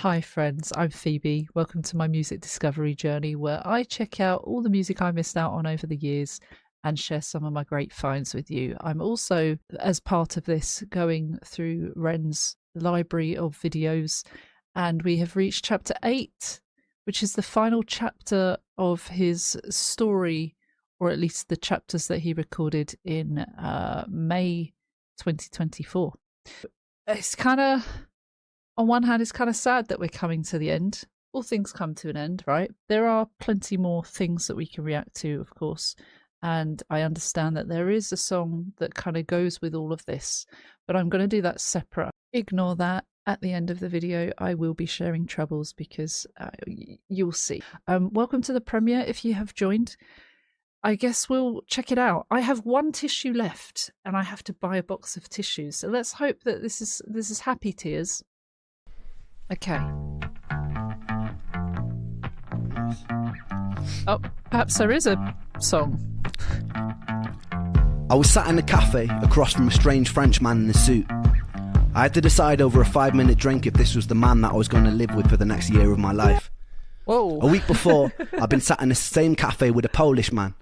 Hi friends, I'm Phoebe. Welcome to my music discovery journey where I check out all the music I missed out on over the years and share some of my great finds with you. I'm also, as part of this, going through Ren's library of videos, and we have reached chapter 8, which is the final chapter of his story, or at least the chapters that he recorded in May 2024. It's kind of, on one hand, it's kind of sad that we're coming to the end. All things come to an end, right? There are plenty more things that we can react to, of course. And I understand that there is a song that kind of goes with all of this, but I'm going to do that separate. Ignore that. At the end of the video, I will be sharing troubles because you'll see. Welcome to the premiere if you have joined. I guess we'll check it out. I have one tissue left and I have to buy a box of tissues. So let's hope that this is happy tears. Okay. Oh, perhaps there is a song. I was sat in a cafe across from a strange French man in a suit. I had to decide over a 5-minute drink if this was the man that I was going to live with for the next year of my life. Whoa. A week before, I'd been sat in the same cafe with a Polish man.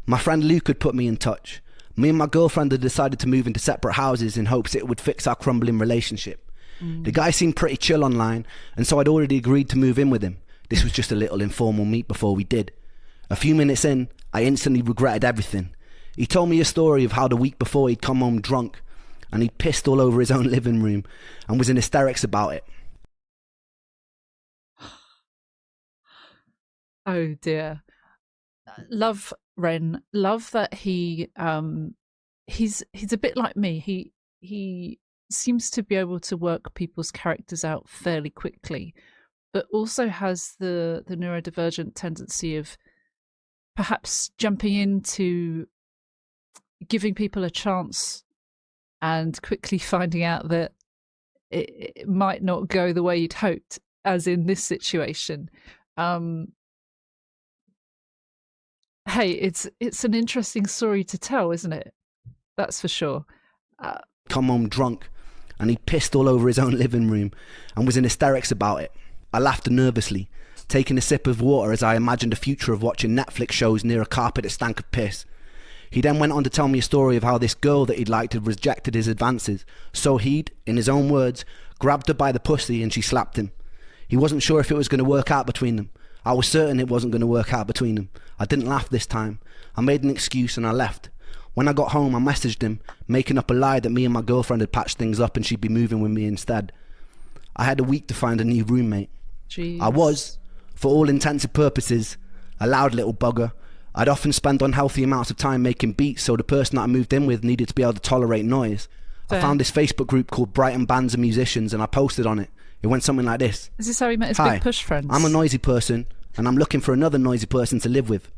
My friend Luke had put me in touch. Me and my girlfriend had decided to move into separate houses in hopes it would fix our crumbling relationship. The guy seemed pretty chill online, and so I'd already agreed to move in with him. This was just a little informal meet before we did. A few minutes in, I instantly regretted everything. He told me a story of how the week before he'd come home drunk, and he'd pissed all over his own living room, and was in hysterics about it. Oh dear. Love Ren. Love that he's a bit like me. He seems to be able to work people's characters out fairly quickly, but also has the neurodivergent tendency of perhaps jumping into giving people a chance and quickly finding out that it might not go the way you'd hoped, as in this situation. Hey, it's an interesting story to tell, isn't it? That's for sure. Come home drunk, and he pissed all over his own living room and was in hysterics about it. I laughed nervously, taking a sip of water as I imagined a future of watching Netflix shows near a carpet that stank of piss. He then went on to tell me a story of how this girl that he'd liked had rejected his advances, so he'd, in his own words, grabbed her by the pussy and she slapped him. He wasn't sure if it was going to work out between them. I was certain it wasn't going to work out between them. I didn't laugh this time. I made an excuse and I left. When I got home, I messaged him, making up a lie that me and my girlfriend had patched things up and she'd be moving with me instead. I had a week to find a new roommate. Jeez. I was, for all intents and purposes, a loud little bugger. I'd often spend unhealthy amounts of time making beats, so the person that I moved in with needed to be able to tolerate noise. Fair. I found this Facebook group called Brighton Bands and Musicians and I posted on it. It went something like this. Is this how he met his Hi, Big Push friends? I'm a noisy person and I'm looking for another noisy person to live with.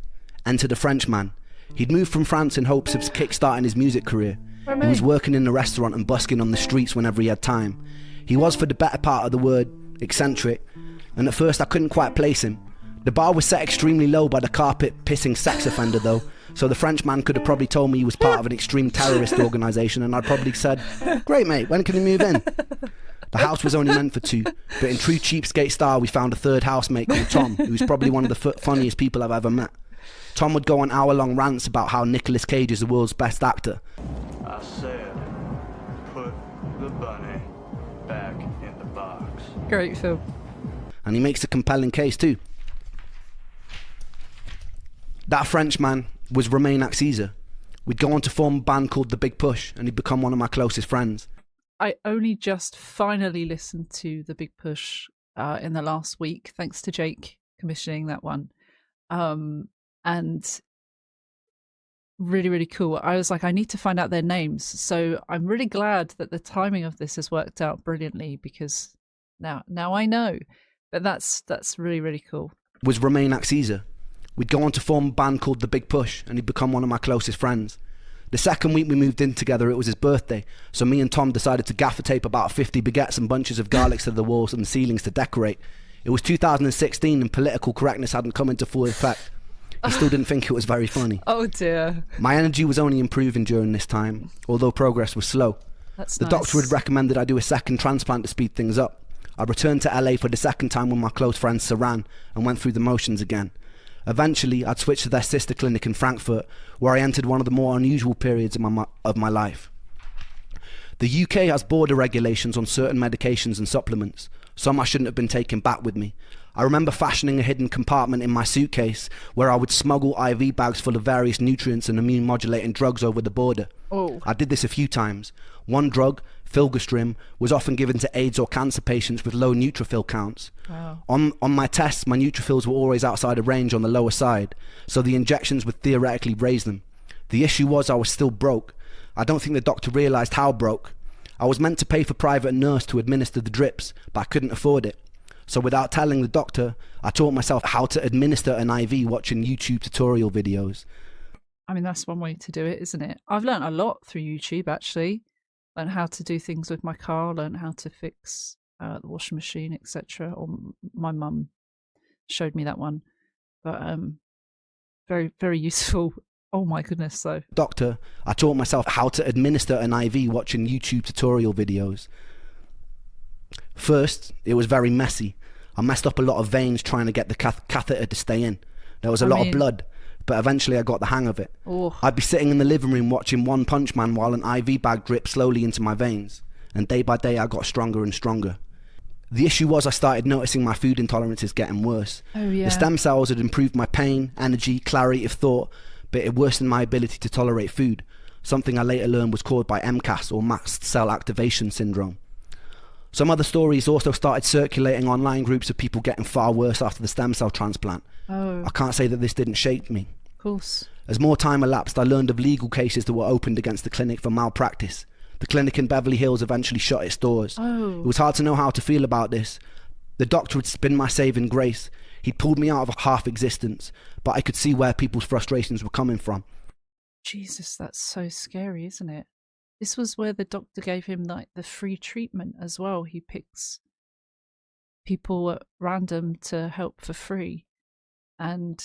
Enter the Frenchman. He'd moved from France in hopes of kick-starting his music career. He was working in the restaurant and busking on the streets whenever he had time. He was, for the better part of the word, eccentric, and at first I couldn't quite place him. The bar was set extremely low by the carpet-pissing sex offender though, so the Frenchman could have probably told me he was part of an extreme terrorist organisation, and I'd probably said, "Great mate, when can we move in?" The house was only meant for two, but in true cheapskate style we found a third housemate called Tom, who was probably one of the funniest people I've ever met. Tom would go on hour-long rants about how Nicolas Cage is the world's best actor. I said, put the bunny back in the box. Great film. And he makes a compelling case too. That Frenchman was Romain Caesar. We'd go on to form a band called The Big Push, and he'd become one of my closest friends. I only just finally listened to The Big Push in the last week, thanks to Jake commissioning that one. And really, really cool. I was like, I need to find out their names. So I'm really glad that the timing of this has worked out brilliantly, because now I know. But that's really, really cool. Was Romain Caesar. We'd go on to form a band called The Big Push, and he'd become one of my closest friends. The second week we moved in together, it was his birthday, so me and Tom decided to gaffer tape about 50 baguettes and bunches of garlics to the walls and ceilings to decorate. It was 2016 and political correctness hadn't come into full effect. He still didn't think it was very funny. Oh dear. My energy was only improving during this time, although progress was slow. That's the nice. doctor had recommended I do a second transplant to speed things up. I returned to LA for the second time with my close friend Saran and went through the motions again. Eventually, I'd switched to their sister clinic in Frankfurt, where I entered one of the more unusual periods of my life. The UK has border regulations on certain medications and supplements. Some I shouldn't have been taking back with me. I remember fashioning a hidden compartment in my suitcase where I would smuggle IV bags full of various nutrients and immune modulating drugs over the border. Oh. I did this a few times. One drug, Filgrastim, was often given to AIDS or cancer patients with low neutrophil counts. Wow. On my tests, my neutrophils were always outside of range on the lower side, so the injections would theoretically raise them. The issue was I was still broke. I don't think the doctor realised how broke. I was meant to pay for private nurse to administer the drips, but I couldn't afford it. So without telling the doctor, I taught myself how to administer an IV watching YouTube tutorial videos. I mean, that's one way to do it, isn't it? I've learned a lot through YouTube, actually. Learned how to do things with my car, learned how to fix the washing machine, etc. Or my mum showed me that one. But very, very useful. Oh my goodness, though. Doctor, I taught myself how to administer an IV watching YouTube tutorial videos. First, it was very messy. I messed up a lot of veins trying to get the catheter to stay in. There was a lot of blood, but eventually I got the hang of it. Oh. I'd be sitting in the living room watching One Punch Man while an IV bag dripped slowly into my veins, and day by day I got stronger and stronger. The issue was I started noticing my food intolerances getting worse. Oh, yeah. The stem cells had improved my pain, energy, clarity of thought, but it worsened my ability to tolerate food, something I later learned was caused by MCAS, or mast cell activation syndrome. Some other stories also started circulating online groups of people getting far worse after the stem cell transplant. Oh. I can't say that this didn't shape me. Of course. As more time elapsed, I learned of legal cases that were opened against the clinic for malpractice. The clinic in Beverly Hills eventually shut its doors. Oh. It was hard to know how to feel about this. The doctor had been my saving grace. He'd pulled me out of a half existence, but I could see where people's frustrations were coming from. Jesus, that's so scary, isn't it? This was where the doctor gave him like the free treatment as well. He picks people at random to help for free. And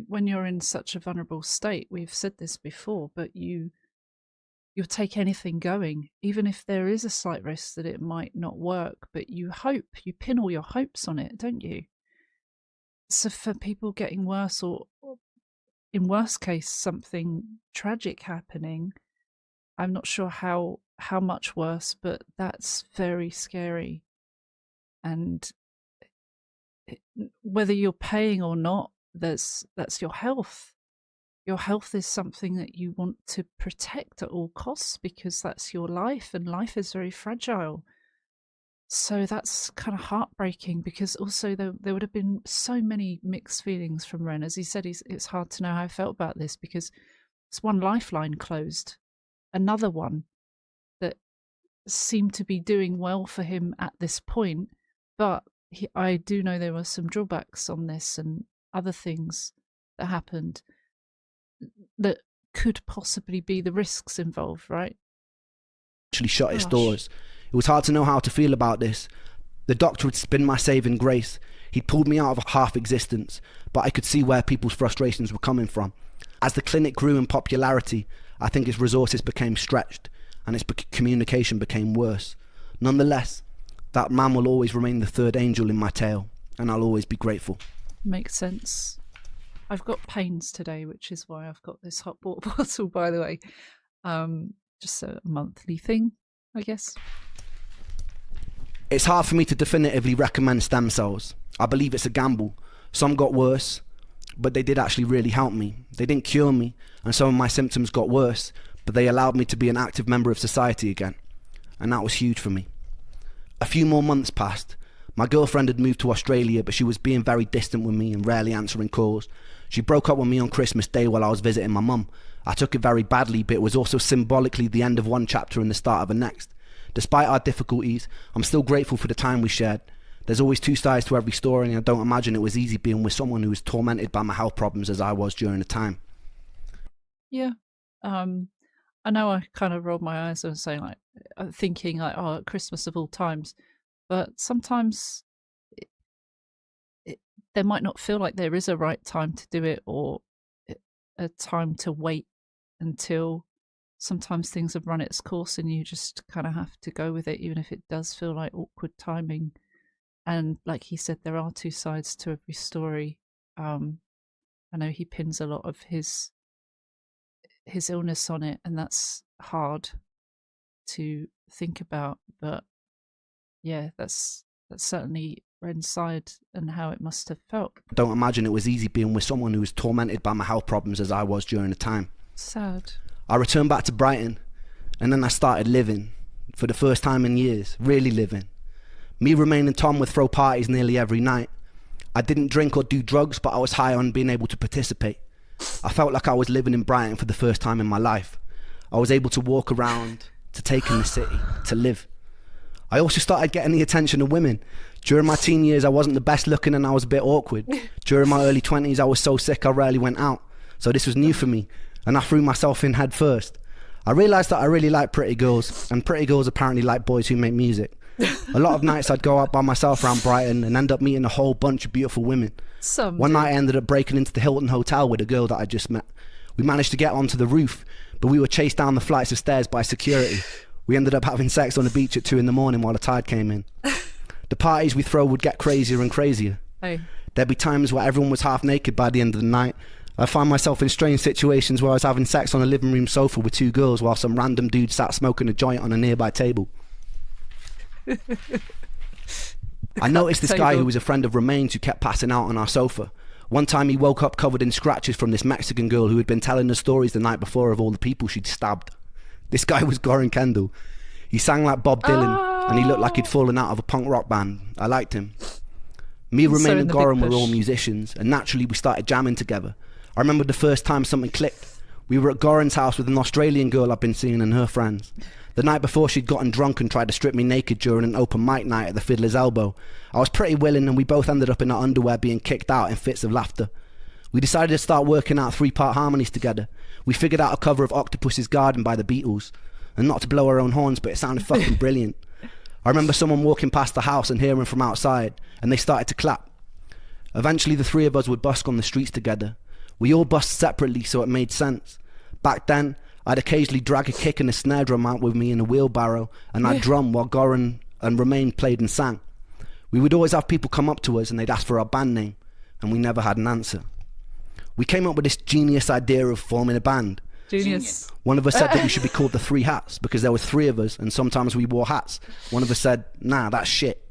when you're in such a vulnerable state, we've said this before, but you'll take anything going, even if there is a slight risk that it might not work, but you pin all your hopes on it, don't you? So for people getting worse, or in worst case, something tragic happening, I'm not sure how much worse, but that's very scary. And whether you're paying or not, that's your health. Your health is something that you want to protect at all costs because that's your life, and life is very fragile. So that's kind of heartbreaking, because also there would have been so many mixed feelings from Ren. As he said, it's hard to know how I felt about this, because it's one lifeline closed, another one that seemed to be doing well for him at this point, but I do know there were some drawbacks on this and other things that happened that could possibly be the risks involved, right? Actually shut its doors. It was hard to know how to feel about this. The doctor had been my saving grace. He'd pulled me out of a half existence, but I could see where people's frustrations were coming from. As the clinic grew in popularity, I think its resources became stretched and its communication became worse. Nonetheless, that man will always remain the third angel in my tale, and I'll always be grateful. Makes sense. I've got pains today, which is why I've got this hot water bottle, by the way. Just a monthly thing, I guess. It's hard for me to definitively recommend stem cells. I believe it's a gamble. Some got worse, but they did actually really help me. They didn't cure me, and some of my symptoms got worse, but they allowed me to be an active member of society again. And that was huge for me. A few more months passed. My girlfriend had moved to Australia, but she was being very distant with me and rarely answering calls. She broke up with me on Christmas Day while I was visiting my mum. I took it very badly, but it was also symbolically the end of one chapter and the start of the next. Despite our difficulties, I'm still grateful for the time we shared. There's always two sides to every story, and I don't imagine it was easy being with someone who was tormented by my health problems as I was during the time. Yeah. I know I kind of rolled my eyes and saying, like, thinking like, oh, Christmas of all times. But sometimes there might not feel like there is a right time to do it, or a time to wait until sometimes things have run its course and you just kind of have to go with it, even if it does feel like awkward timing. And like he said, there are two sides to every story. I know he pins a lot of his illness on it, and that's hard to think about. But yeah, that's certainly Ren's side and how it must have felt. Don't imagine it was easy being with someone who was tormented by my health problems as I was during the time. Sad. I returned back to Brighton, and then I started living for the first time in years, really living. Me, Romain and Tom would throw parties nearly every night. I didn't drink or do drugs, but I was high on being able to participate. I felt like I was living in Brighton for the first time in my life. I was able to walk around, to take in the city, to live. I also started getting the attention of women. During my teen years, I wasn't the best looking and I was a bit awkward. During my early 20s, I was so sick I rarely went out. So this was new for me, and I threw myself in head first. I realised that I really like pretty girls, and pretty girls apparently like boys who make music. A lot of nights I'd go out by myself around Brighton and end up meeting a whole bunch of beautiful women. One night I ended up breaking into the Hilton Hotel with a girl that I just met. We managed to get onto the roof, but we were chased down the flights of stairs by security. We ended up having sex on the beach at 2 a.m. while the tide came in. The parties we throw would get crazier and crazier. Hey. There'd be times where everyone was half naked by the end of the night. I find myself in strange situations where I was having sex on a living room sofa with 2 girls while some random dude sat smoking a joint on a nearby table. I noticed this guy who was a friend of Romain's who kept passing out on our sofa. One time he woke up covered in scratches from this Mexican girl who had been telling us stories the night before of all the people she'd stabbed. This guy was Goran Kendall. He sang like Bob Dylan, and he looked like he'd fallen out of a punk rock band. I liked him. Me, Romain and Goran were all musicians, and naturally we started jamming together. I remember the first time something clicked. We were at Goran's house with an Australian girl I'd been seeing and her friends. The night before, she'd gotten drunk and tried to strip me naked during an open mic night at the Fiddler's Elbow. I was pretty willing, and we both ended up in our underwear being kicked out in fits of laughter. We decided to start working out 3-part harmonies together. We figured out a cover of Octopus's Garden by the Beatles. And not to blow our own horns, but it sounded fucking brilliant. I remember someone walking past the house and hearing from outside, and they started to clap. Eventually the 3 of us would busk on the streets together. We all busked separately, so it made sense. Back then, I'd occasionally drag a kick and a snare drum out with me in a wheelbarrow, and I'd drum while Goran and Romain played and sang. We would always have people come up to us and they'd ask for our band name, and we never had an answer. We came up with this genius idea of forming a band. Genius. One of us said that we should be called the 3 Hats because there was 3 of us and sometimes we wore hats. One of us said, nah, that's shit.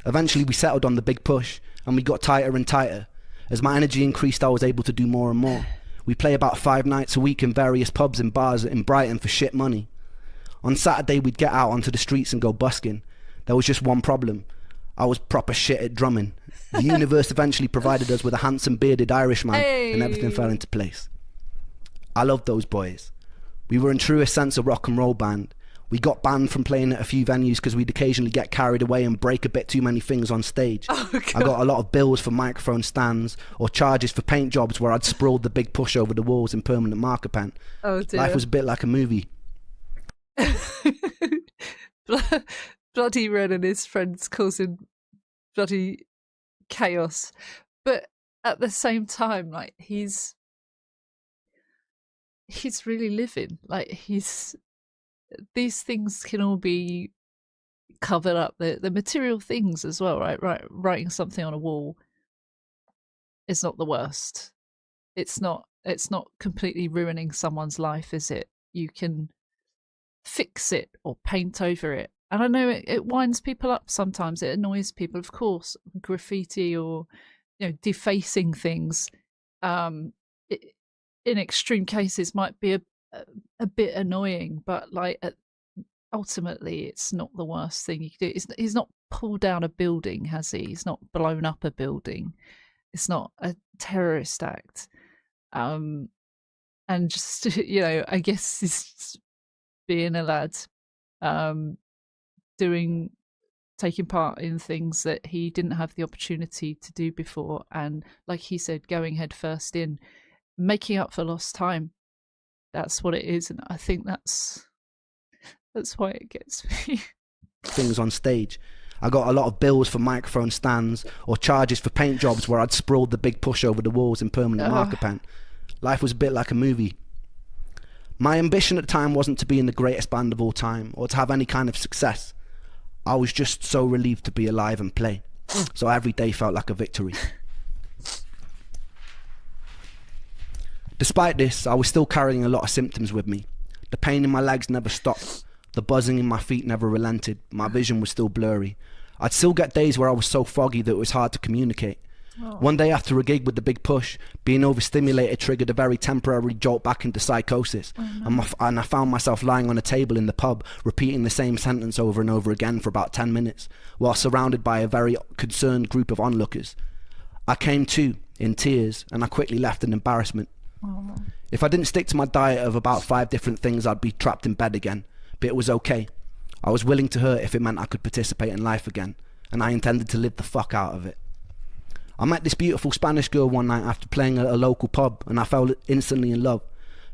Eventually we settled on the Big Push and we got tighter and tighter. As my energy increased, I was able to do more and more. We play about 5 nights a week in various pubs and bars in Brighton for shit money. On Saturday we'd get out onto the streets and go busking. There was just one problem. I was proper shit at drumming. The universe eventually provided us with a handsome bearded Irishman, and everything fell into place. I loved those boys. We were in truest sense a rock and roll band. We got banned from playing at a few venues because we'd occasionally get carried away and break a bit too many things on stage. I got a lot of bills for microphone stands or charges for paint jobs where I'd sprawled the Big Push over the walls in permanent marker pen. Oh dear. Life was a bit like a movie. Bloody Ren and his friends causing bloody chaos. But at the same time, like, he's really living. Like, these things can all be covered up. The material things as well, right? Writing something on a wall is not the worst. It's not completely ruining someone's life, is it? You can fix it or paint over it. And I know it winds people up sometimes. It annoys people, of course. Graffiti or, defacing things, in extreme cases might be a bit annoying, but like ultimately, it's not the worst thing you can do. He's not pulled down a building, has he? He's not blown up a building. It's not a terrorist act. And just I guess he's just being a lad. Taking part in things that he didn't have the opportunity to do before, and like he said, going head first in, making up for lost time. That's what it is, and I think that's why it gets me. Things on stage. I got a lot of bills for microphone stands or charges for paint jobs where I'd sprawled the Big Push over the walls in permanent marker pen. Life was a bit like a movie. My ambition at the time wasn't to be in the greatest band of all time or to have any kind of success. I was just so relieved to be alive and play. So every day felt like a victory. Despite this, I was still carrying a lot of symptoms with me. The pain in my legs never stopped. The buzzing in my feet never relented. My vision was still blurry. I'd still get days where I was so foggy that it was hard to communicate. Oh. One day after a gig with the Big Push, being overstimulated triggered a very temporary jolt back into psychosis. Oh, no. And I found myself lying on a table in the pub, repeating the same sentence over and over again for about 10 minutes, while surrounded by a very concerned group of onlookers. I came to, in tears, and I quickly left in embarrassment. Oh. If I didn't stick to my diet of about 5 different things, I'd be trapped in bed again. But it was okay. I was willing to hurt if it meant I could participate in life again, and I intended to live the fuck out of it. I met this beautiful Spanish girl one night after playing at a local pub, and I fell instantly in love.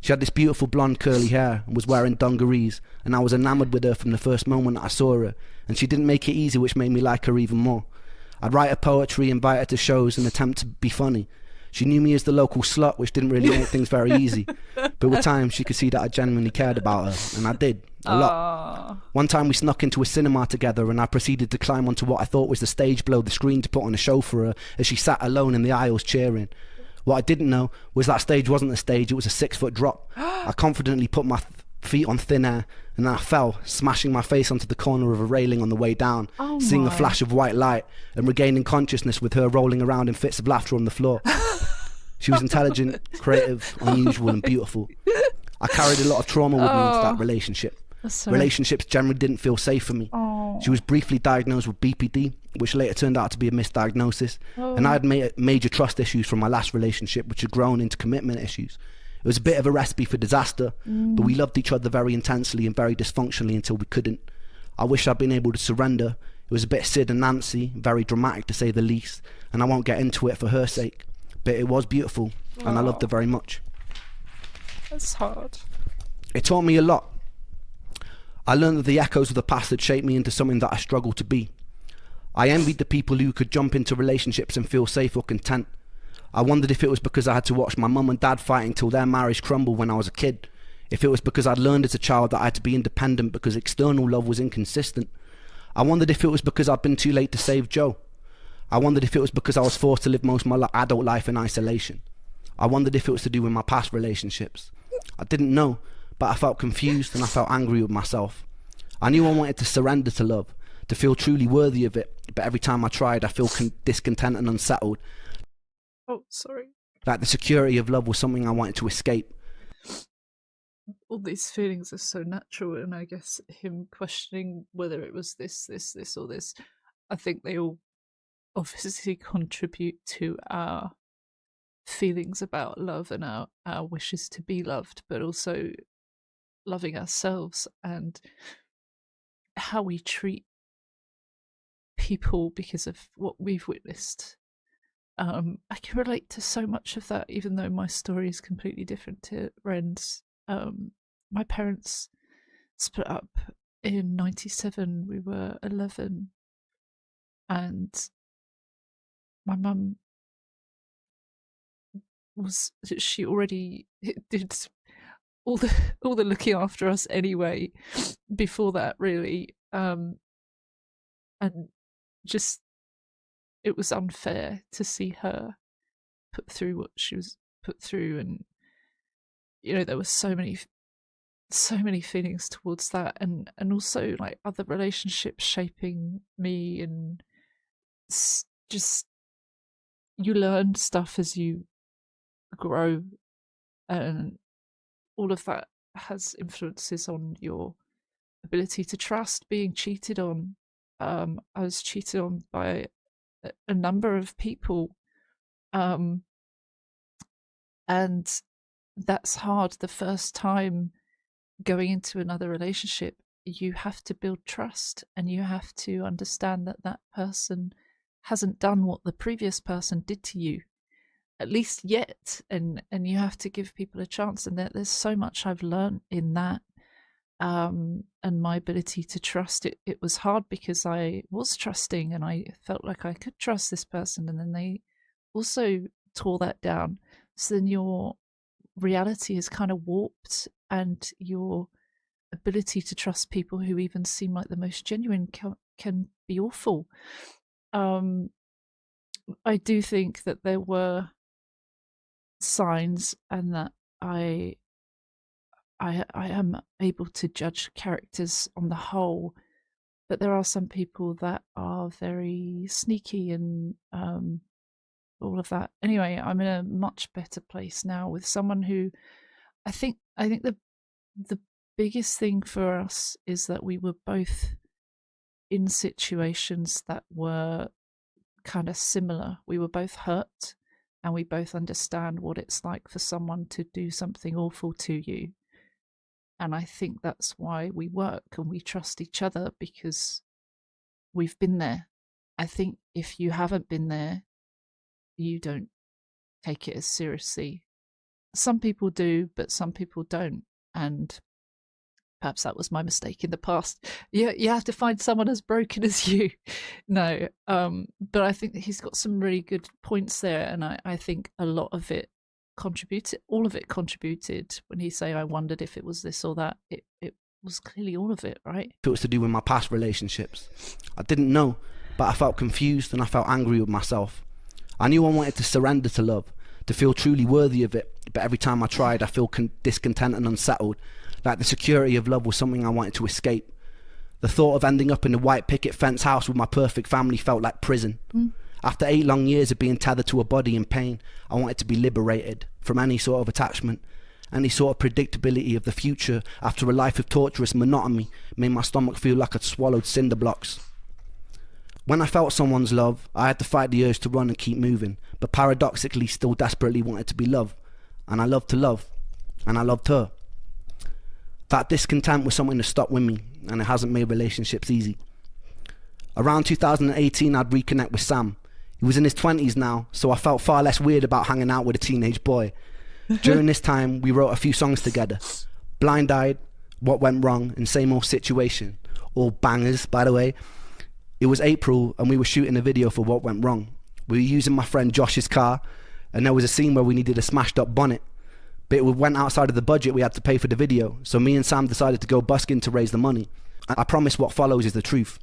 She had this beautiful blonde curly hair and was wearing dungarees, and I was enamoured with her from the first moment that I saw her, and she didn't make it easy, which made me like her even more. I'd write her poetry, invite her to shows and attempt to be funny. She knew me as the local slut, which didn't really make things very easy. But with time, she could see that I genuinely cared about her, and I did, a lot. One time we snuck into a cinema together, and I proceeded to climb onto what I thought was the stage below the screen to put on a show for her as she sat alone in the aisles cheering. What I didn't know was that stage wasn't a stage, it was a 6-foot drop. I confidently put my feet on thin air, and then I fell, smashing my face onto the corner of a railing on the way down, seeing a flash of white light and regaining consciousness with her rolling around in fits of laughter on the floor. She was intelligent, creative, unusual and beautiful. I carried a lot of trauma with me into that relationship. Relationships generally didn't feel safe for me. She was briefly diagnosed with BPD, which later turned out to be a misdiagnosis, and I had major trust issues from my last relationship, which had grown into commitment issues. It was a bit of a recipe for disaster, but we loved each other very intensely and very dysfunctionally until we couldn't. I wish I'd been able to surrender. It was a bit Sid and Nancy, very dramatic to say the least, and I won't get into it for her sake. But it was beautiful, and I loved her very much. That's hard. It taught me a lot. I learned that the echoes of the past had shaped me into something that I struggled to be. I envied the people who could jump into relationships and feel safe or content. I wondered if it was because I had to watch my mum and dad fighting till their marriage crumbled when I was a kid. If it was because I'd learned as a child that I had to be independent because external love was inconsistent. I wondered if it was because I'd been too late to save Joe. I wondered if it was because I was forced to live most of my adult life in isolation. I wondered if it was to do with my past relationships. I didn't know, but I felt confused and I felt angry with myself. I knew I wanted to surrender to love, to feel truly worthy of it, but every time I tried, I feel discontent and unsettled. Oh, sorry. Like the security of love was something I wanted to escape. All these feelings are so natural, and I guess him questioning whether it was this, or this, I think they all obviously contribute to our feelings about love and our wishes to be loved, but also loving ourselves and how we treat people because of what we've witnessed. I can relate to so much of that, even though my story is completely different to Ren's. My parents split up in 97. We were 11, and my mum she already did all the looking after us anyway before that, really, and just it was unfair to see her put through what she was put through, and there were so many feelings towards that, and also like other relationships shaping me, and just you learn stuff as you grow, and all of that has influences on your ability to trust. Being cheated on, I was cheated on by a number of people, and that's hard. The first time going into another relationship, you have to build trust, and you have to understand that that person hasn't done what the previous person did to you, at least yet, and you have to give people a chance. And there's so much I've learned in that, and my ability to trust. It was hard because I was trusting and I felt like I could trust this person, and then they also tore that down. So then your reality is kind of warped, and your ability to trust people who even seem like the most genuine can be awful. I do think that there were signs, and that I am able to judge characters on the whole, but there are some people that are very sneaky and all of that. Anyway, I'm in a much better place now with someone who I think the biggest thing for us is that we were both in situations that were kind of similar. We were both hurt, and we both understand what it's like for someone to do something awful to you. And I think that's why we work and we trust each other, because we've been there. I think if you haven't been there, you don't take it as seriously. Some people do, but some people don't. And perhaps that was my mistake in the past. You have to find someone as broken as you. No, but I think that he's got some really good points there, and I think a lot of it contributed, all of it contributed. When he say, I wondered if it was this or that, it was clearly all of it, right? If it was to do with my past relationships, I didn't know, but I felt confused and I felt angry with myself. I knew I wanted to surrender to love, to feel truly worthy of it, but every time I tried, I feel discontent and unsettled, like the security of love was something I wanted to escape. The thought of ending up in a white picket fence house with my perfect family felt like prison. After 8 long years of being tethered to a body in pain, I wanted to be liberated from any sort of attachment. Any sort of predictability of the future after a life of torturous monotony made my stomach feel like I'd swallowed cinder blocks. When I felt someone's love, I had to fight the urge to run and keep moving, but paradoxically still desperately wanted to be loved. And I loved to love, and I loved her. That discontent was something that stuck with me, and it hasn't made relationships easy. Around 2018, I'd reconnect with Sam. He was in his 20s now, so I felt far less weird about hanging out with a teenage boy. During this time, we wrote a few songs together. Blind Eyed, What Went Wrong, and Same Old Situation. All bangers, by the way. It was April, and we were shooting a video for What Went Wrong. We were using my friend Josh's car, and there was a scene where we needed a smashed up bonnet. But it went outside of the budget we had to pay for the video, so me and Sam decided to go busking to raise the money. I promise what follows is the truth.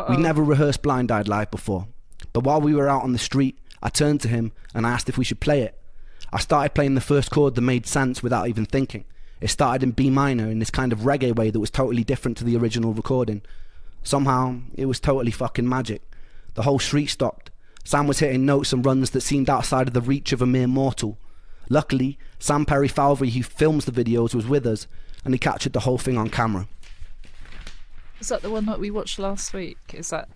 We never rehearsed Blind Eyed live before, but while we were out on the street, I turned to him and I asked if we should play it. I started playing the first chord that made sense without even thinking. It started in B minor in this kind of reggae way that was totally different to the original recording. Somehow, it was totally fucking magic. The whole street stopped. Sam was hitting notes and runs that seemed outside of the reach of a mere mortal. Luckily, Sam Perry-Falvey, who films the videos, was with us, and he captured the whole thing on camera. Is that the one that we watched last week? Is that...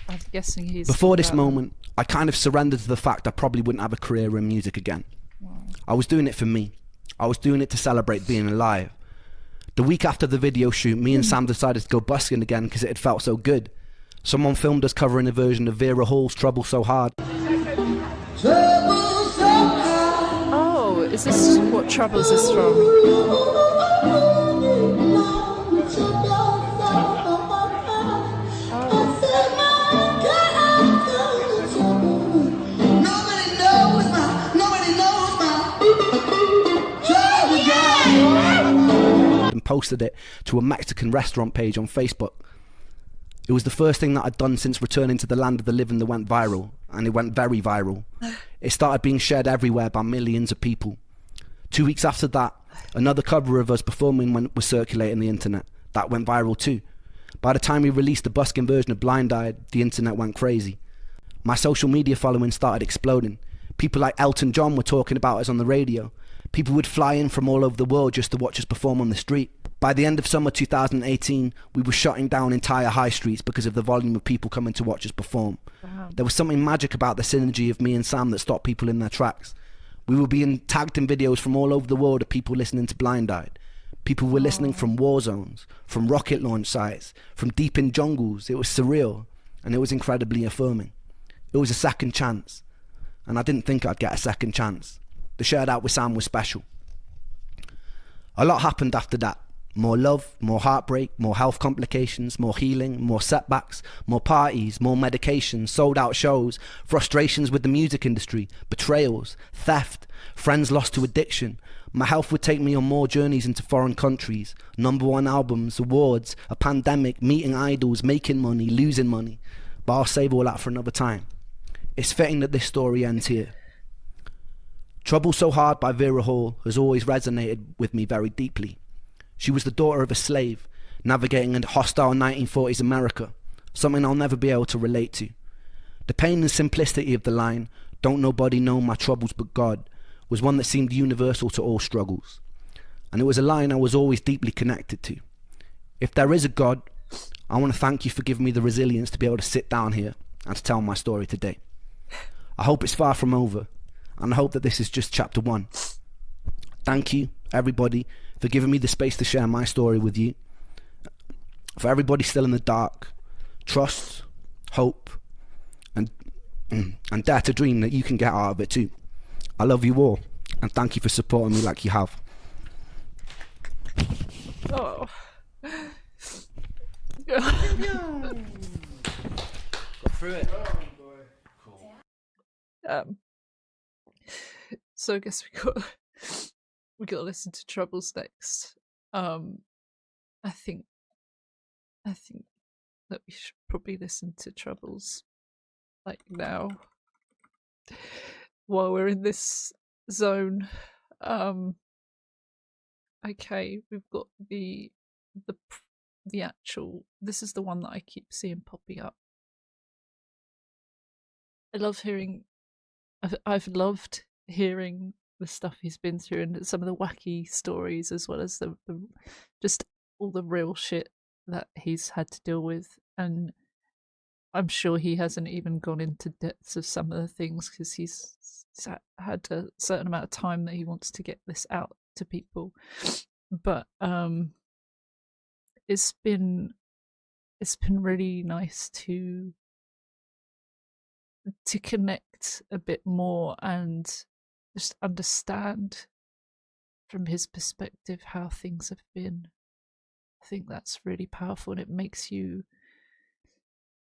I'm guessing he's... Before this moment, I kind of surrendered to the fact I probably wouldn't have a career in music again. Wow. I was doing it for me. I was doing it to celebrate being alive. The week after the video shoot, me and Sam decided to go busking again because it had felt so good. Someone filmed us covering a version of Vera Hall's Trouble So Hard. Oh, is this what Trouble is this from? And posted it to a Mexican restaurant page on Facebook. It was the first thing that I'd done since returning to the land of the living that went viral, and it went very viral. It started being shared everywhere by millions of people. 2 weeks after that, another cover of us performing was circulating the internet. That went viral too. By the time we released the busking version of Blind Eyed, the internet went crazy. My social media following started exploding. People like Elton John were talking about us on the radio. People would fly in from all over the world just to watch us perform on the street. By the end of summer 2018, we were shutting down entire high streets because of the volume of people coming to watch us perform. Wow. There was something magic about the synergy of me and Sam that stopped people in their tracks. We were being tagged in videos from all over the world of people listening to Blind Eyed. People were listening from war zones, from rocket launch sites, from deep in jungles. It was surreal, and it was incredibly affirming. It was a second chance, and I didn't think I'd get a second chance. The shared out with Sam was special. A lot happened after that. More love, more heartbreak, more health complications, more healing, more setbacks, more parties, more medications, sold out shows, frustrations with the music industry, betrayals, theft, friends lost to addiction. My health would take me on more journeys into foreign countries, #1 albums, awards, a pandemic, meeting idols, making money, losing money. But I'll save all that for another time. It's fitting that this story ends here. Trouble So Hard by Vera Hall has always resonated with me very deeply. She was the daughter of a slave, navigating a hostile 1940s America, something I'll never be able to relate to. The pain and simplicity of the line, "Don't nobody know my troubles but God," was one that seemed universal to all struggles. And it was a line I was always deeply connected to. If there is a God, I want to thank you for giving me the resilience to be able to sit down here and to tell my story today. I hope it's far from over, and I hope that this is just chapter 1. Thank you, everybody, for giving me the space to share my story with you. For everybody still in the dark, trust, hope, and dare to dream that you can get out of it too. I love you all, and thank you for supporting me like you have. Oh. Go through it. So I guess we got to listen to Troubles next. I think that we should probably listen to Troubles like now while we're in this zone. Okay, we've got the actual. This is the one that I keep seeing popping up. I love hearing. I've loved hearing the stuff he's been through and some of the wacky stories, as well as the just all the real shit that he's had to deal with. And I'm sure he hasn't even gone into depths of some of the things because he's had a certain amount of time that he wants to get this out to people. But it's been really nice to connect a bit more and just understand from his perspective how things have been. I think that's really powerful, and it makes you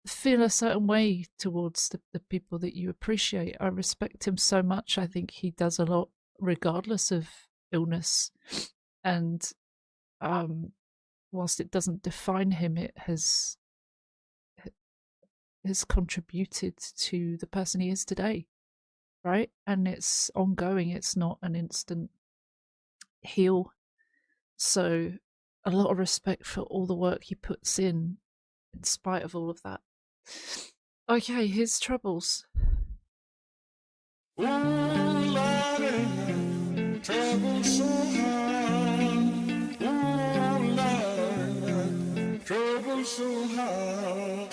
feel a certain way towards the people that you appreciate. I respect him so much. I think he does a lot regardless of illness, and whilst it doesn't define him, it has contributed to the person he is today, right? And it's ongoing. It's not an instant heal. So a lot of respect for all the work he puts in spite of all of that. Okay, here's Troubles. Ooh, Lordy, trouble so hard. Ooh, Lordy, trouble so hard.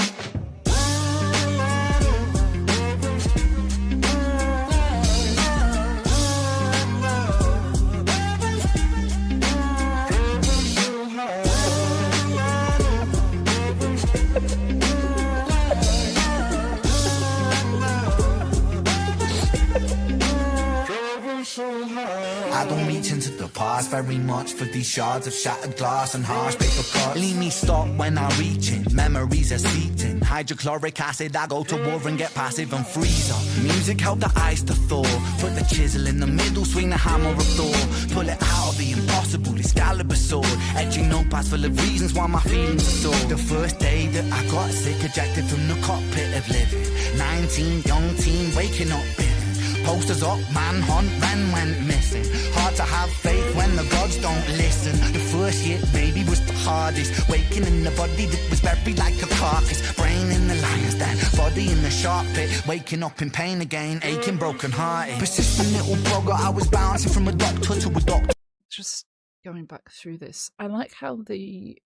I don't reach into the past very much for these shards of shattered glass and harsh paper cuts. Leave me stop when I reach in, memories are seeped in. Hydrochloric acid, I go to war and get passive and freeze up. Music helped the ice to thaw, put the chisel in the middle, swing the hammer of Thor. Pull it out of the impossible, Excalibur sword. Etching notepads full of reasons why my feelings are sore. The first day that I got sick, ejected from the cockpit of living. 19, young teen, waking up bitter. Posters up, manhunt, Ren went missing. Hard to have faith when the gods don't listen. The first year maybe was the hardest. Waking in the body that was buried like a carcass. Brain in the lion's den, body in the shark pit. Waking up in pain again, aching, broken hearted. Persistent little blogger, I was bouncing from a doctor to a doctor. Just going back through this, I like how the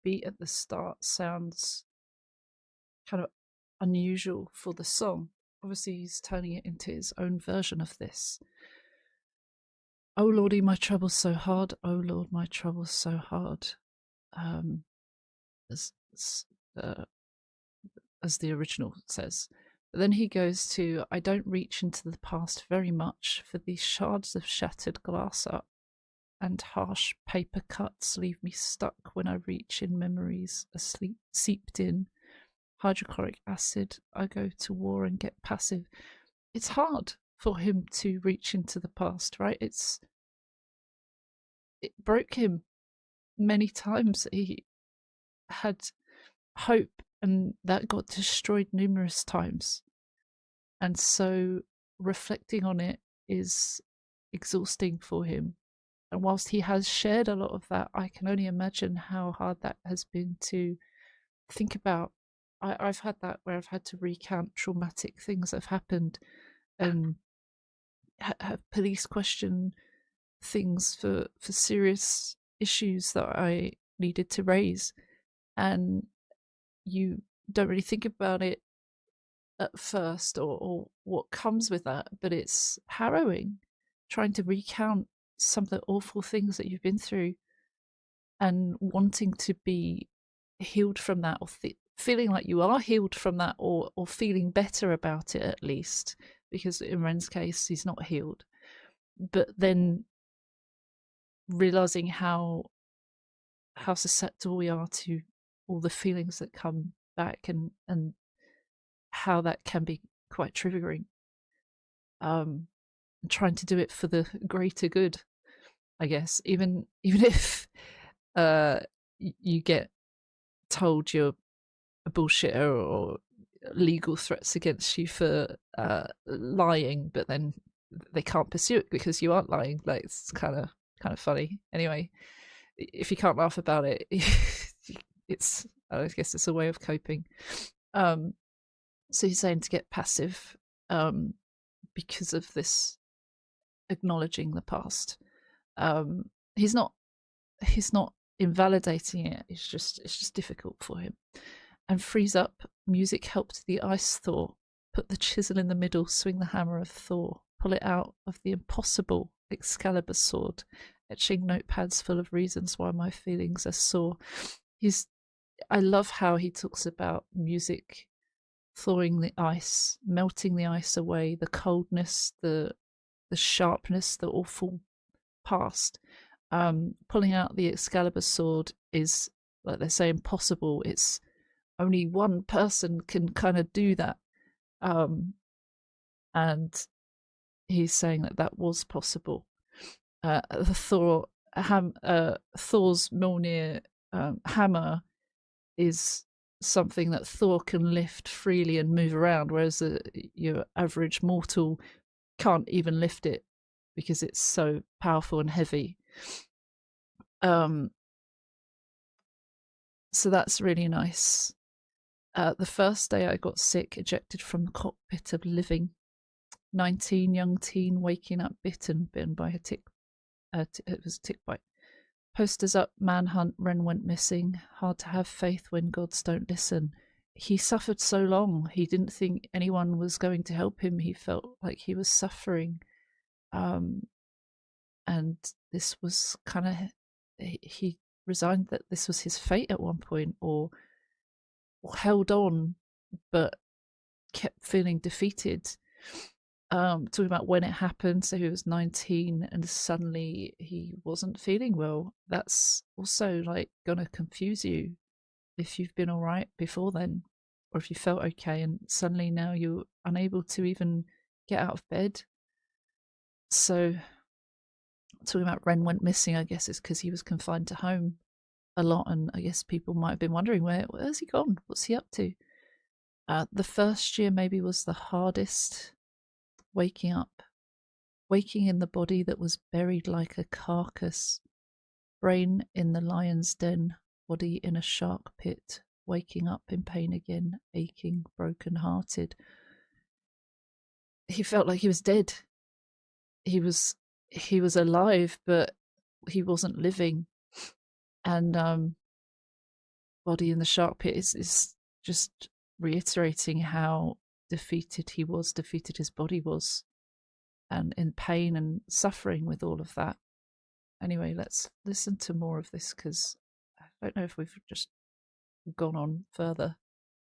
beat at the start sounds kind of unusual for the song. Obviously, he's turning it into his own version of this. Oh Lordy, my trouble's so hard. Oh Lord, my trouble's so hard. As the original says. But then he goes to, I don't reach into the past very much, for these shards of shattered glass and harsh paper cuts leave me stuck when I reach in memories asleep, seeped in hydrochloric acid. I go to war and get passive. It's hard for him to reach into the past, right? It broke him many times. He had hope, and that got destroyed numerous times. And so reflecting on it is exhausting for him. And whilst he has shared a lot of that, I can only imagine how hard that has been to think about. I've had that where I've had to recount traumatic things that have happened and have police question things for serious issues that I needed to raise. And you don't really think about it at first or what comes with that, but it's harrowing trying to recount some of the awful things that you've been through and wanting to be healed from that, or feeling like you are healed from that, or feeling better about it at least, because in Ren's case he's not healed, but then realizing how susceptible we are to all the feelings that come back, and how that can be quite triggering. Trying to do it for the greater good, I guess, even if you get told you're a bullshitter or legal threats against you for lying, but then they can't pursue it because you aren't lying. Like, it's kind of funny. Anyway, if you can't laugh about it, it's, I guess it's a way of coping. So he's saying to get passive because of this acknowledging the past. He's not invalidating it. It's just difficult for him. And freeze up. Music helped the ice thaw. Put the chisel in the middle. Swing the hammer of Thor. Pull it out of the impossible Excalibur sword. Etching notepads full of reasons why my feelings are sore. I love how he talks about music thawing the ice, melting the ice away, the coldness, the sharpness, the awful past. Pulling out the Excalibur sword is, like they say, impossible. It's only one person can kind of do that. And he's saying that was possible. Thor's Mjolnir hammer is something that Thor can lift freely and move around, whereas your average mortal can't even lift it because it's so powerful and heavy. So that's really nice. The first day I got sick, ejected from the cockpit of living. 19, young teen, waking up bitten by a tick. It was a tick bite. Posters up, manhunt, Ren went missing. Hard to have faith when gods don't listen. He suffered so long. He didn't think anyone was going to help him. He felt like he was suffering. And this was kind of, he resigned that this was his fate at one point, or held on, but kept feeling defeated. Talking about when it happened, so he was 19 and suddenly he wasn't feeling well. That's also like gonna confuse you if you've been all right before then, or if you felt okay and suddenly now you're unable to even get out of bed. So talking about Ren went missing, I guess it's because he was confined to home a lot, and I guess people might have been wondering where's he gone, what's he up to. The first year maybe was the hardest. Waking in the body that was buried like a carcass, brain in the lion's den, body in a shark pit, waking up in pain again, aching, broken-hearted. He felt like he was dead. He was alive, but he wasn't living. And body in the shark pit is just reiterating how defeated his body was, and in pain and suffering with all of that. Anyway, let's listen to more of this, because I don't know if we've just gone on further.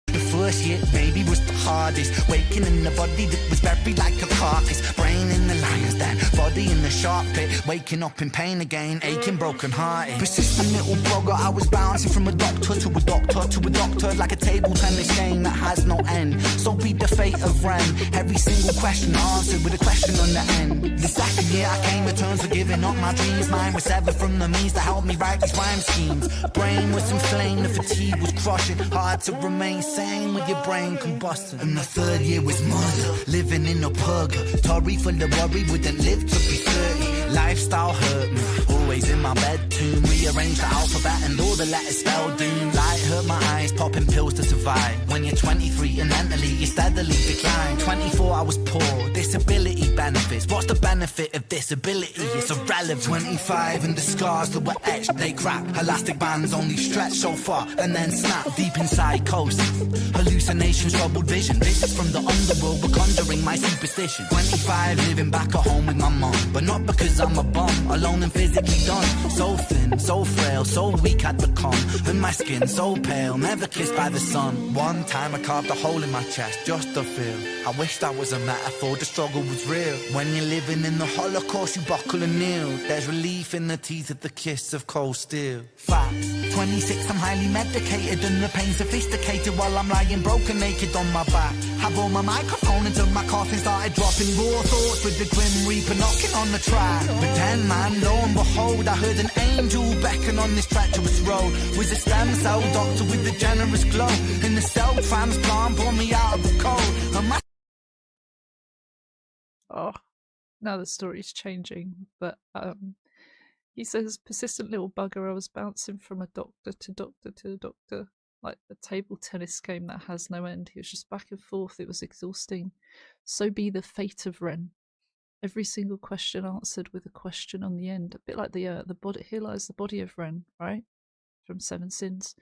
The first year, baby, was the hardest. Waking in the body that was buried like a carcass. Brain in the lion's den, body in the shark pit, waking up in pain again, aching, broken hearted. Persistent little blogger, I was bouncing from a doctor to a doctor to a doctor, like a table tennis game that has no end. So be the fate of Ren, every single question answered with a question on the end. The second year I came to terms with giving up my dreams. Mine was severed from the means that helped me write these rhyme schemes. Brain was inflamed, the fatigue was crushing. Hard to remain sane with your brain combusting. And the third year was murder, living in a purgatory full of worry, wouldn't live to be 30. Lifestyle hurt me, always in my bed tomb. Rearrange the alphabet and all the letters spell doom. Light hurt my eyes, popping pills to survive. When you're 23 and mentally you steadily decline. 24 I was poor, disability benefits. What's the benefit of disability? It's irrelevant. 25 and the scars that were etched, they crack. Elastic bands only stretch so far and then snap. Deep in psychosis, hallucinations, troubled vision. Visits from the underworld were conjuring my superstition. 25 living back at home with my mum, but not because I'm a bum, alone and physically done. So thin, so frail, so weak I'd become. And my skin so pale, never kissed by the sun. One time I carved a hole in my chest just to feel. I wish that was a metaphor, the struggle was real. When you're living in the Holocaust you buckle and kneel. There's relief in the teeth of the kiss of cold steel. Fact, 26 I'm highly medicated and the pain sophisticated, while I'm lying broken naked on my back. Have on my microphone until my coffin started dropping. Raw thoughts with the grim reaper knocking on the track. But then man, lo and behold, I heard an angel beckon on this treacherous road. Was a stem cell doctor with a generous glow. In the cell transplant pulled me out of the cold. And my Oh, now the story's changing, but he says, persistent little bugger, I was bouncing from a doctor to doctor to doctor, like a table tennis game that has no end. He was just back and forth. It was exhausting. So be the fate of Ren. Every single question answered with a question on the end. A bit like the body. Here lies the body of Ren, right? From Seven Sins.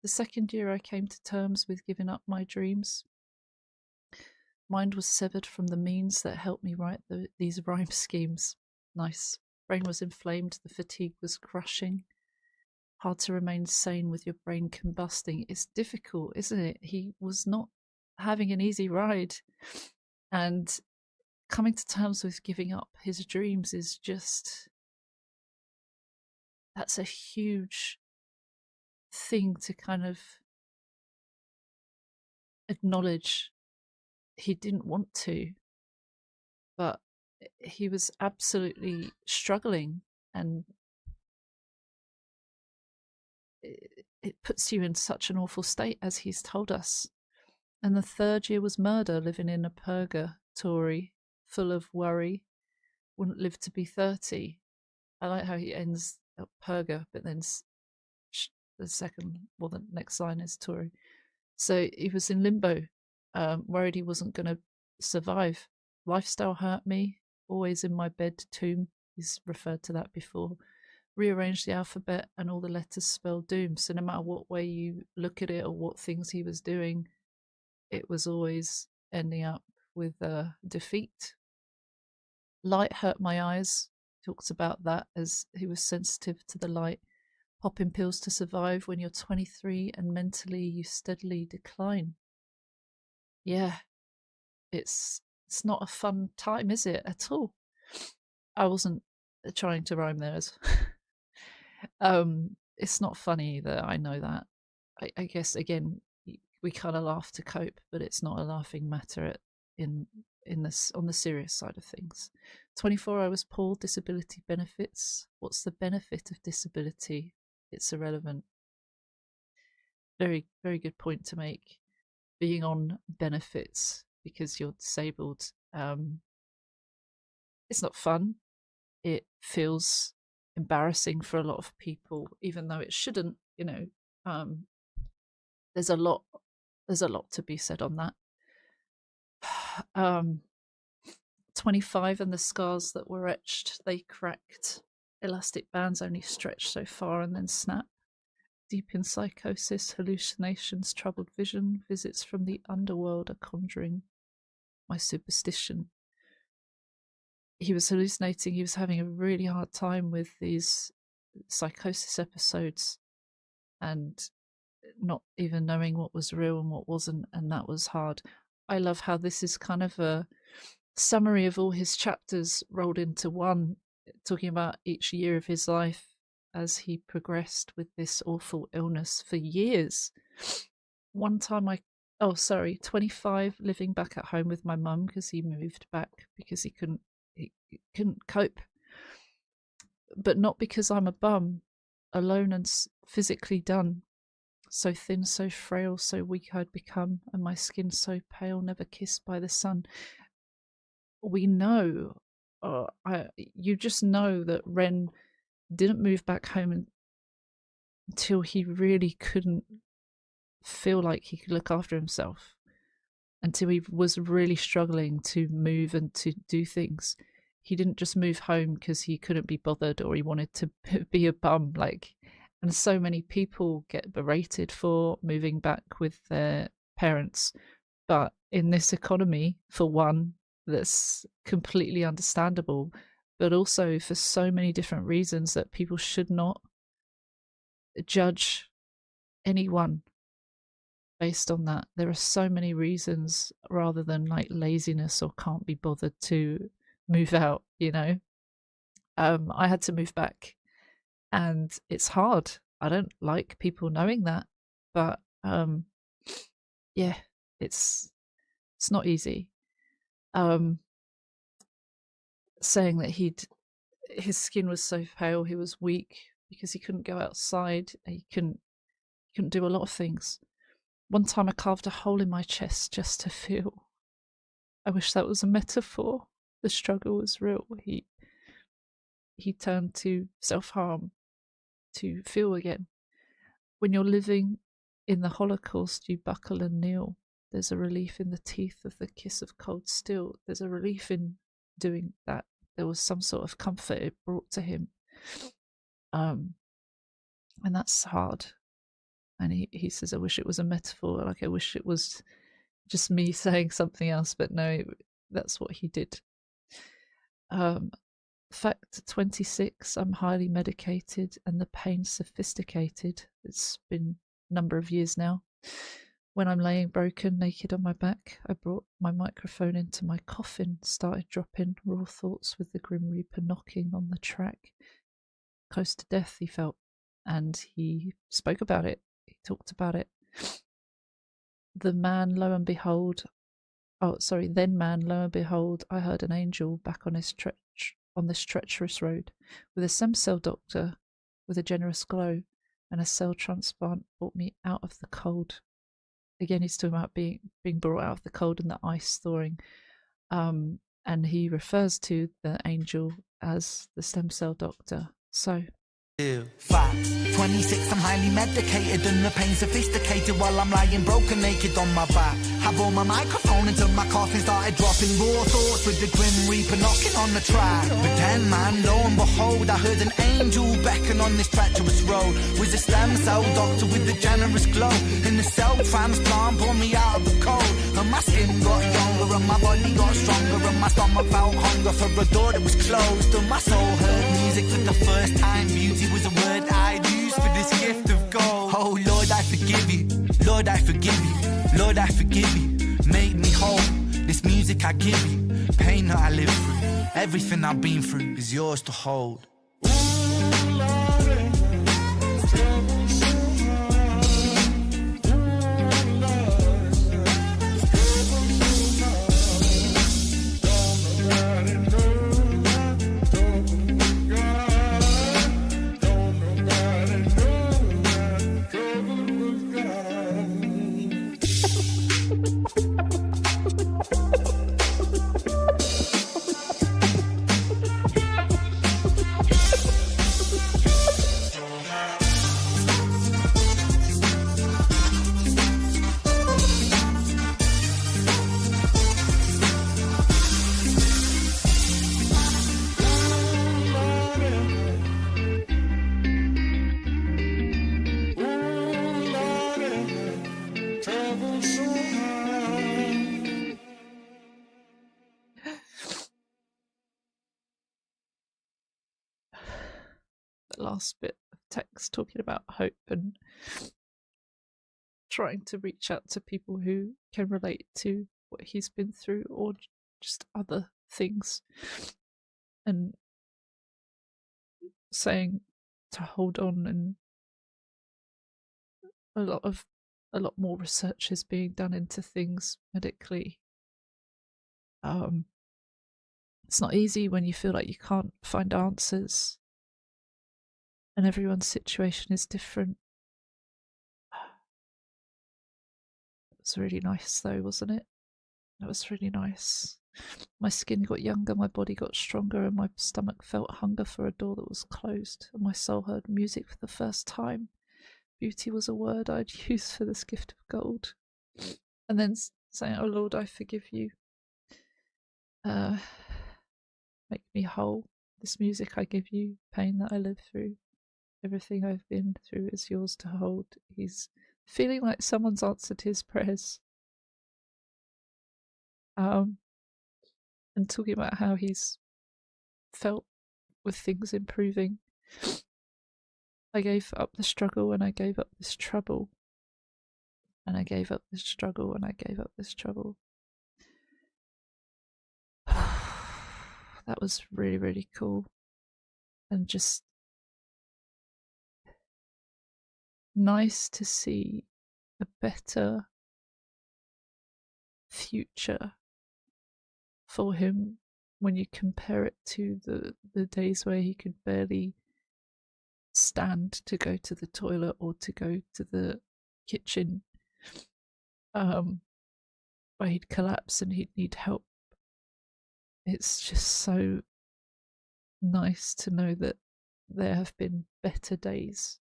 The second year I came to terms with giving up my dreams. Mind was severed from the means that helped me write these rhyme schemes. Nice. Brain was inflamed, the fatigue was crushing. Hard to remain sane with your brain combusting. It's difficult, isn't it? He was not having an easy ride. And coming to terms with giving up his dreams is just... that's a huge thing to kind of acknowledge. He didn't want to, but he was absolutely struggling, and it puts you in such an awful state, as he's told us. And the third year was murder, living in a purgatory full of worry. Wouldn't live to be 30. I like how he ends at purga, but then the next line is Tory. So he was in limbo, worried he wasn't going to survive. Lifestyle hurt me, always in my bed tomb. He's referred to that before. Rearranged the alphabet and all the letters spell doom. So no matter what way you look at it or what things he was doing, it was always ending up with defeat. Light hurt my eyes. Talks about that, as he was sensitive to the light. Popping pills to survive when you're 23 and mentally you steadily decline. Yeah, it's not a fun time, is it, at all? I wasn't trying to rhyme there. It's not funny either, I know that. I guess, again, we kind of laugh to cope, but it's not a laughing matter in this, on the serious side of things. 24, I was poor, disability benefits. What's the benefit of disability? It's irrelevant. Very, very good point to make. Being on benefits because you're disabled, it's not fun. It feels embarrassing for a lot of people, even though it shouldn't. You know, there's a lot to be said on that. 25, and the scars that were etched, they cracked. Elastic bands only stretch so far and then snap. Deep in psychosis, hallucinations, troubled vision, visits from the underworld are conjuring my superstition. He was hallucinating. He was having a really hard time with these psychosis episodes and not even knowing what was real and what wasn't, and that was hard. I love how this is kind of a summary of all his chapters rolled into one, talking about each year of his life as he progressed with this awful illness for years. One time 25, living back at home with my mum because he moved back because he couldn't cope. But not because I'm a bum, alone and physically done. So thin, so frail, so weak I'd become, and my skin so pale, never kissed by the sun. We know, you just know that Ren didn't move back home until he really couldn't feel like he could look after himself, until he was really struggling to move and to do things. He didn't just move home because he couldn't be bothered or he wanted to be a bum, like. And so many people get berated for moving back with their parents. But in this economy, for one, that's completely understandable, but also for so many different reasons that people should not judge anyone based on that. There are so many reasons rather than like laziness or can't be bothered to move out, you know. I had to move back. And it's hard. I don't like people knowing that, but yeah, it's not easy. Saying that his skin was so pale, he was weak because he couldn't go outside. He couldn't do a lot of things. One time I carved a hole in my chest just to feel. I wish that was a metaphor. The struggle was real. He turned to self-harm to feel again. When you're living in the Holocaust, you buckle and kneel. There's a relief in the teeth of the kiss of cold steel. There's a relief in doing that. There was some sort of comfort it brought to him. And that's hard. And he says, I wish it was a metaphor. Like, I wish it was just me saying something else, but no, that's what he did. Fact 26, I'm highly medicated and the pain sophisticated. It's been a number of years now. When I'm laying broken, naked on my back, I brought my microphone into my coffin, started dropping raw thoughts with the Grim Reaper knocking on the track. Close to death, he felt, and he spoke about it. He talked about it. Then man, lo and behold, I heard an angel back on this treacherous road, with a stem cell doctor with a generous glow, and a cell transplant brought me out of the cold. Again, he's talking about being brought out of the cold and the ice thawing. And he refers to the angel as the stem cell doctor. So Fact 26, I'm highly medicated and the pain sophisticated while I'm lying broken naked on my back. I bore my microphone until my coffin started dropping raw thoughts with the Grim Reaper knocking on the track. But then, man, lo and behold, I heard an angel beckon on this treacherous road. Was a stem cell doctor with a generous glow, and the cell transplant brought me out of the cold. And my skin got younger and my body got stronger, and my stomach felt hunger for a door that was closed. And my soul heard music for the first time. Beauty was a word I'd use for this gift of gold. Oh Lord, I forgive you. Lord, I forgive you. Lord, I forgive you. Make me whole. This music I give you. Pain that I live through. Everything I've been through is yours to hold. Last bit of text talking about hope and trying to reach out to people who can relate to what he's been through, or just other things, and saying to hold on, and a lot more research is being done into things medically. It's not easy when you feel like you can't find answers, and everyone's situation is different. It was really nice though, wasn't it? It was really nice. My skin got younger, my body got stronger, and my stomach felt hunger for a door that was closed, and my soul heard music for the first time. Beauty was a word I'd use for this gift of gold. And then saying, "Oh Lord, I forgive you. Make me whole. This music I give you, pain that I live through, everything I've been through is yours to hold." He's feeling like someone's answered his prayers. And talking about how he's felt with things improving. I gave up the struggle and I gave up this trouble. And I gave up this struggle and I gave up this trouble. That was really, really cool. And just nice to see a better future for him when you compare it to the days where he could barely stand to go to the toilet or to go to the kitchen, where he'd collapse and he'd need help. It's just so nice to know that there have been better days.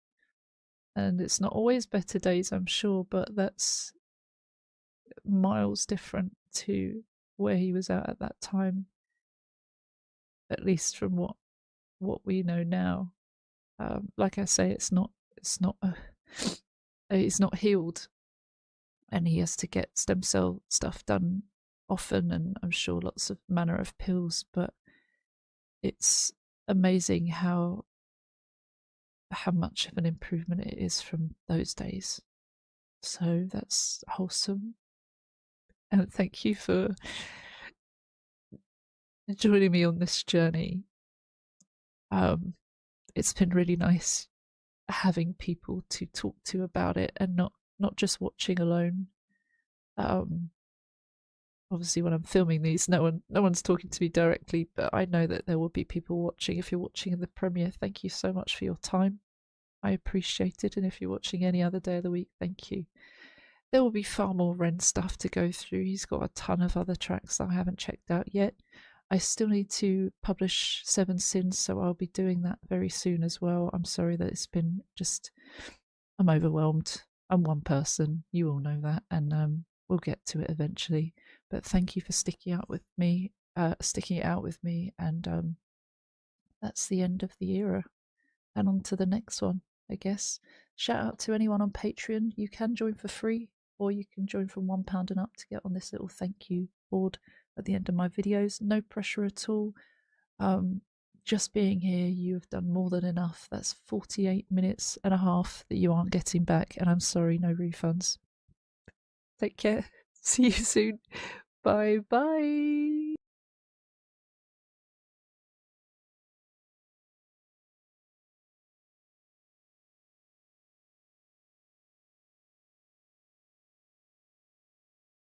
And it's not always better days, I'm sure, but that's miles different to where he was at that time, at least from what we know now. Like I say, he's not healed, and he has to get stem cell stuff done often, and I'm sure lots of manner of pills, but it's amazing how much of an improvement it is from those days. So that's wholesome, and thank you for joining me on this journey. It's been really nice having people to talk to about it, and not just watching alone. Obviously when I'm filming these, no one's talking to me directly, but I know that there will be people watching. If you're watching in the premiere, thank you so much for your time. I appreciate it. And if you're watching any other day of the week, thank you. There will be far more Ren stuff to go through. He's got a ton of other tracks that I haven't checked out yet. I still need to publish 7 Sins, so I'll be doing that very soon as well. I'm sorry that it's been just, I'm overwhelmed. I'm one person, you all know that, and we'll get to it eventually. But thank you for sticking it out with me, and that's the end of the era. And on to the next one, I guess. Shout out to anyone on Patreon. You can join for free, or you can join from £1 and up to get on this little thank you board at the end of my videos. No pressure at all. Just being here, you have done more than enough. That's 48 minutes and a half that you aren't getting back, and I'm sorry, no refunds. Take care. See you soon. Bye bye.